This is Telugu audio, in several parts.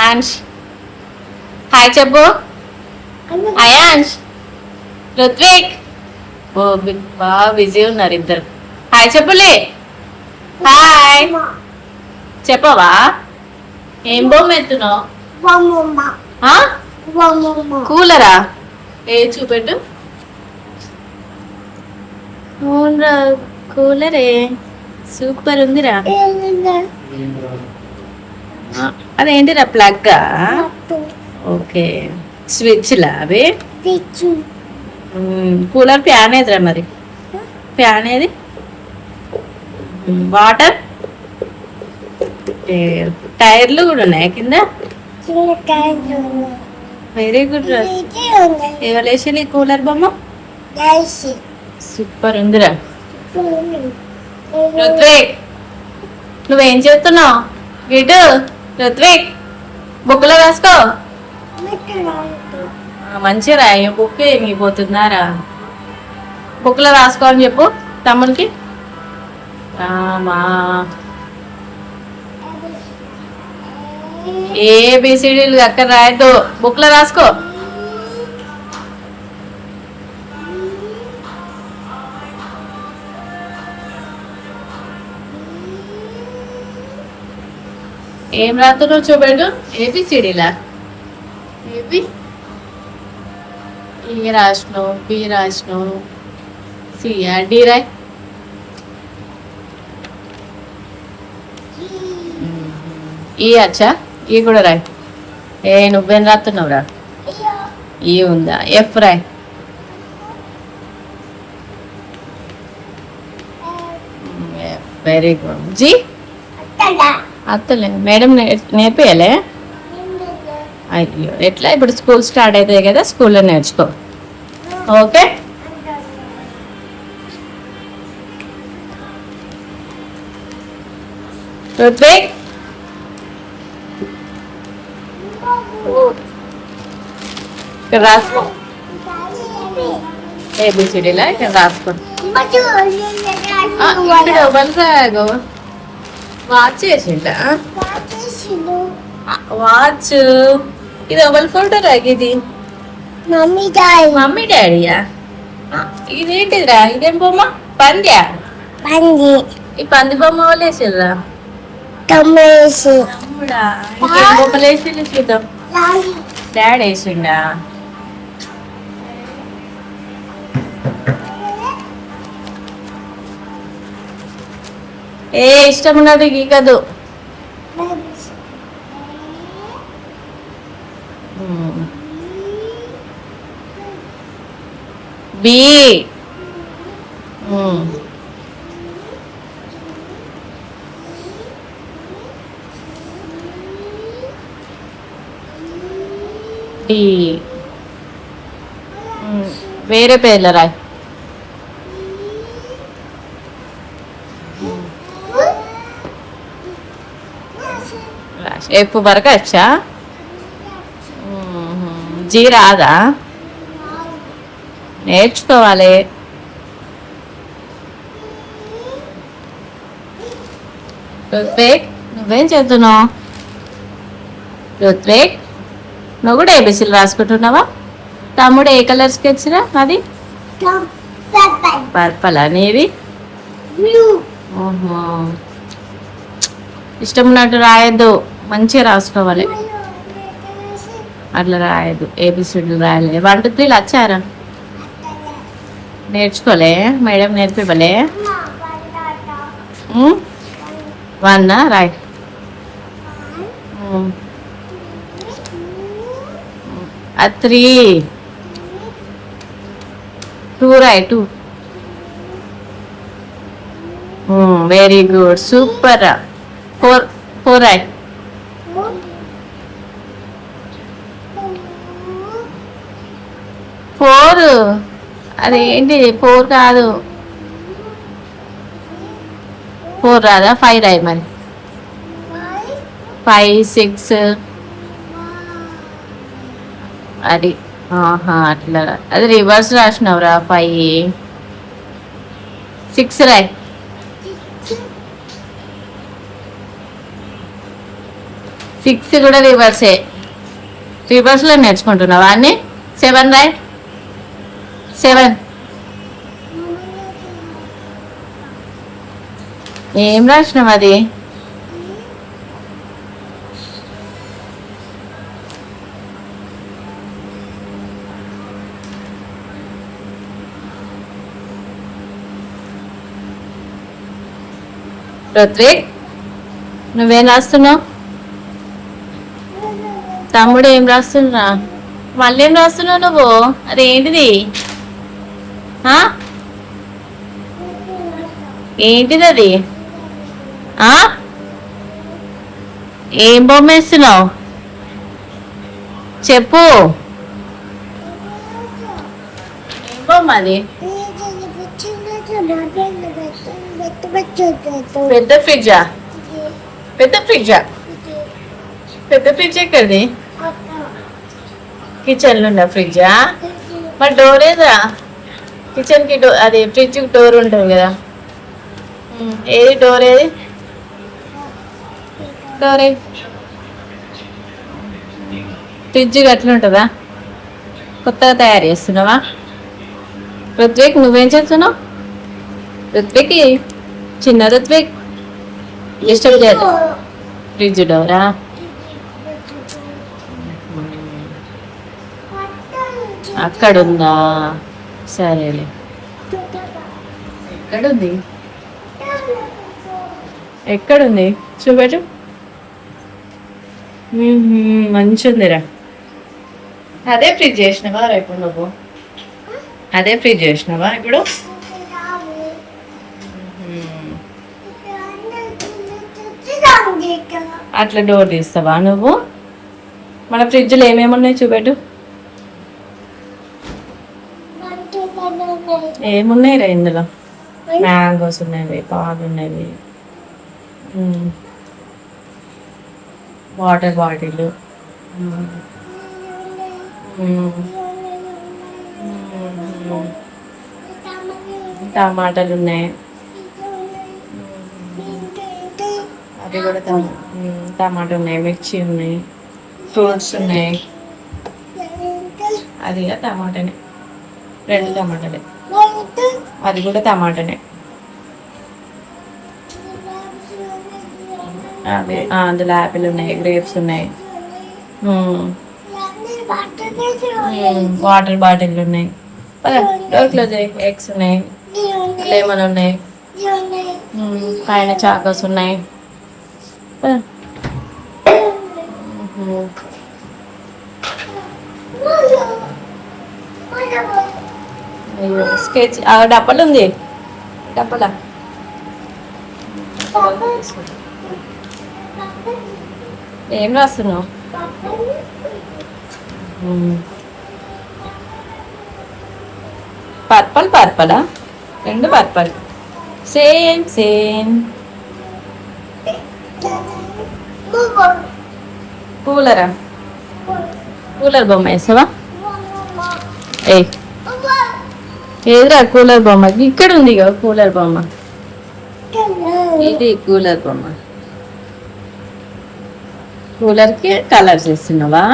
అయాన్ష్ హాయ్ చెప్పు. అయాన్ష్ రుత్విక్ ఓ బాగా బిజీ ఉన్నారు ఇద్దరు. హాయ్ చెప్పులే. హాయ్ చెప్పవా? ఏం బొమ్మ ఎత్తున్నావు? కూలరా? ఏ చూపెట్టు. అవునరా కూలరే సూపర్ ఉందిరా. అదేంటిరా ప్లగ్గా? ఓకే స్విచ్లా అవి. కూలర్ ఫ్యాన్ ఏదిరా మరి? ఫ్యాన్ ఏది? వాటర్ టైర్లు కూడా ఉన్నాయి కింద. వెరీ గుడ్ రా. ఎవరు వేసి కూలర్ బొమ్మ? సూపర్ ఉందిరా. రుత్విక్ నువ్వేం చేస్తున్నావు? గిటు రుత్విక్ బుక్లో రాసుకో. మంచిగా రాయి. బుక్ ఏమిపోతున్నారా? బుక్లో రాసుకో అని చెప్పు తమ్ముడికి. రామా ఏబిసిడీలు అక్కడ రాయద్దు, బుక్లో రాసుకో. ఏం రాస్తున్నావు చూపెట్టు. ఏబిసిడీలా? ఏబి ఏ రాసినావు? బి రాసినావు. సియా డి రాయ్. ఈ అచ్చా ఈ కూడా రాయ్. నువ్వేం రాస్తున్నావురా? ఈ ఉందా? ఎఫ్ రాయ్. Very good. జీ అత్తలే మేడం నేర్పియాలే. అయ్యో ఎట్లా? ఇప్పుడు స్కూల్ స్టార్ట్ అవుతాయి కదా, స్కూల్లో నేర్చుకో. ఓకే రుత్విక్ ఇక్కడ రాసుకో. ఏబిసిడీలా ఇక్కడ రాసుకో. ఇక్కడ వాచ్ చేసిండా? వాచ్ ఇది ఎవరి ఫోటో రా? ఇది మమ్మీ డాడీయా? ఇదేంటిదిరా? ఇదేం బొమ్మ? పంద్యా? ఈ పంది బొమ్మ వాళ్ళు వేసిర్రా? తమ్ముడా? ఇంకేం బొమ్మలు వేసిండు చూద్దాం. డాడీ వేసిండా? ఇష్టం ఉన్నది గీకదు. బి డి వేరే పేర్లు రాయ్. ఎఫ్ వరకు వచ్చా? జీ రాదా? నేర్చుకోవాలి. రుత్విక్ నువ్వేం చేస్తున్నావు? రుత్విక్ నువ్వు కూడా ఏబిసిలు రాసుకుంటున్నావా? తమ్ముడు ఏ కలర్ స్కెచ్ రా? అది పర్పల్ అనేది. ఇష్టం ఉన్నట్టు రాయద్దు, మంచిగా రాసుకోవాలి. అట్లా రాయద్దు, ఏబిసిడీలు రాయాలి. 1 2 3 వచ్చారా? నేర్చుకోలే మేడం నేర్పివ్వలే. 1 రాయ్. 3 2 రాయ్. 2 వెరీ గుడ్ సూపర్. 4 రాయ్. 4 అదేంటి? 4 కాదు. 4 రాదా? 5 రాయ్ మరి. 5 6 అది. అట్లా అది రివర్స్ రాసినవురా. 5 6 రాయ్. 6 కూడా రివర్సే. రివర్స్లో నేర్చుకుంటున్నావా అన్ని? 7 రాయ్. 7 ఏం రాసినావు అది? రుత్విక్ నువ్వేం రాస్తున్నావు? తమ్ముడు ఏం రాస్తున్నా? మళ్ళీ ఏం రాస్తున్నావు నువ్వు? అదేంటిది? ఏంటిది అది? ఏం బొమ్మ వేస్తున్నావు చెప్పు. ఏం బొమ్మ అది? పెద్ద ఫ్రిడ్జా? పెద్ద ఫ్రిడ్జా? పెద్ద ఫ్రిడ్జ్ ఎక్కడిది? కిచెన్లో ఉన్న ఫ్రిడ్జా? మరి డోర్ ఏదా? కిచెన్కి డోర్, అది ఫ్రిడ్జ్కి డోర్ ఉంటుంది కదా. ఏది డోర్? ఏది డోర్? ఏది ఫ్రిడ్జ్ అట్లుంటుందా? కొత్తగా తయారు చేస్తున్నావా? రుత్విక్ నువ్వేం చేస్తున్నావు? రుత్విక్ చిన్న రుత్విక్ డిస్టర్బ్ చేయదు. ఫ్రిడ్జ్ డోరా? అక్కడుందా? సరేలే. ఎక్కడుంది? ఎక్కడుంది చూపెట్టు. మంచి ఉందిరా. అదే ఫ్రిడ్జ్ చేసినావా ఇప్పుడు నువ్వు? అదే ఫ్రిడ్జ్ చేసినావా ఇప్పుడు? అట్లా డోర్ తీస్తావా నువ్వు? మన ఫ్రిడ్జ్లో ఏమేమి ఉన్నాయి చూపెట్టు. ఏమున్నాయి రా ఇందులో? మ్యాంగోస్ ఉన్నవి, పాలు ఉన్నవి, వాటర్ బాటిల్, టమాటాలు ఉన్నాయి. అవి కూడా టమాటా ఉన్నాయి, మిర్చి ఉన్నాయి, ఫ్రూట్స్ ఉన్నాయి. అది టమాటానే, 2 టమాటాలే. అది కూడా టమాటానే. అదే అందులో యాపిల్ ఉన్నాయి, గ్రేప్స్ ఉన్నాయి, వాటర్ బాటిల్ ఉన్నాయి. Door close. ఎగ్స్ ఉన్నాయి, లెమన్ ఉన్నాయి, పైన చాకోస్ ఉన్నాయి. స్కెచ్ డబ్బలు ఉంది. డబ్బలా ఏం రాస్తున్నావు? పర్పల్. పర్పలా? 2 పర్పల్. Same same. కూలరా? కూలర్ బొమ్మ వేసావా? ఏదిరా కూలర్ బొమ్మ? ఇక్కడ ఉంది కదా కూలర్ బొమ్మ. ఇది కూలర్ బొమ్మ. కూలర్కి కలర్స్ వేస్తున్నావా?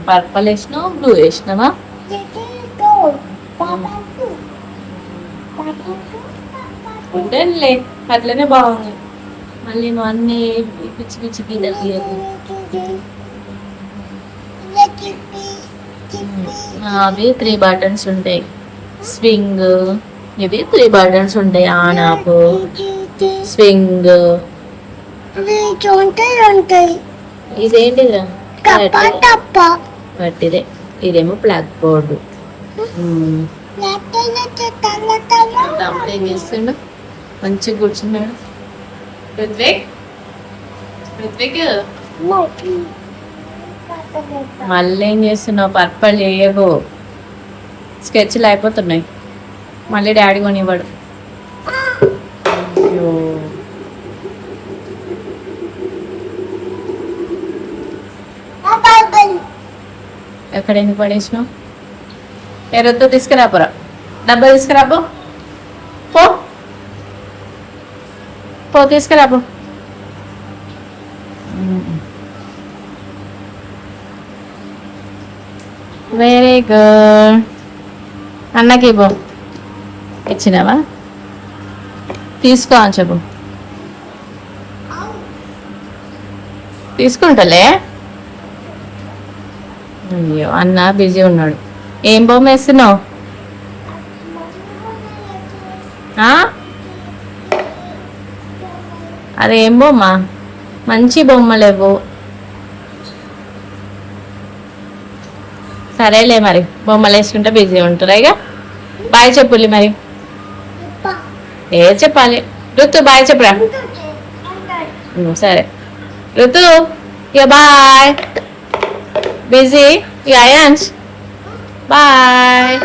పర్పల్ వేసినావు, బ్లూ వేసినావా? ఉండండిలే, అట్లనే బాగుంది. మళ్ళీ నువ్వు అన్నీ పిచ్చి పిచ్చి గీతలు గీయకు. అవి 3 బటన్స్ ఉంటాయి. స్వింగ్, ఇవి 3 బటన్స్ ఉంటాయి. On off, swing. ఇదేంటిదా? పట్టిదే. ఇదేమో బ్లాక్ బోర్డు. తమ్ముడు ఏం చేస్తుండు? మంచిగా కూర్చున్నాడు. రుత్విక్, మళ్ళీ ఏం చేస్తున్నావు? పర్పల్ చేయకు. స్కెచ్లు అయిపోతున్నాయి. మళ్ళీ డాడీ కొనివ్వడు. ఎక్కడ ఎందుకు పడేసినావు? ఎరొద్దు తీసుకురాపురా. డబ్బా తీసుకురాబో. పో పో తీసుకురాబో. Very good. అన్నకి ఇవ్వు. ఇచ్చినావా? తీసుకో అని చెప్పు. తీసుకుంటలే. అయ్యో అన్న బిజీ ఉన్నాడు. ఏం బొమ్మ వేస్తున్నావు? అదేం బొమ్మ? మంచి బొమ్మలేవు. సరేలే మరి, బొమ్మలు వేసుకుంటే బిజీ ఉంటారా ఇక. బాయ్ చెప్పులి మరి. ఏ చెప్పాలి ఋతు? బాయ్ చెప్పురా. సరే ఋతు ఇక బాయ్. బిజీ ఇక అయాన్స్. బాయ్.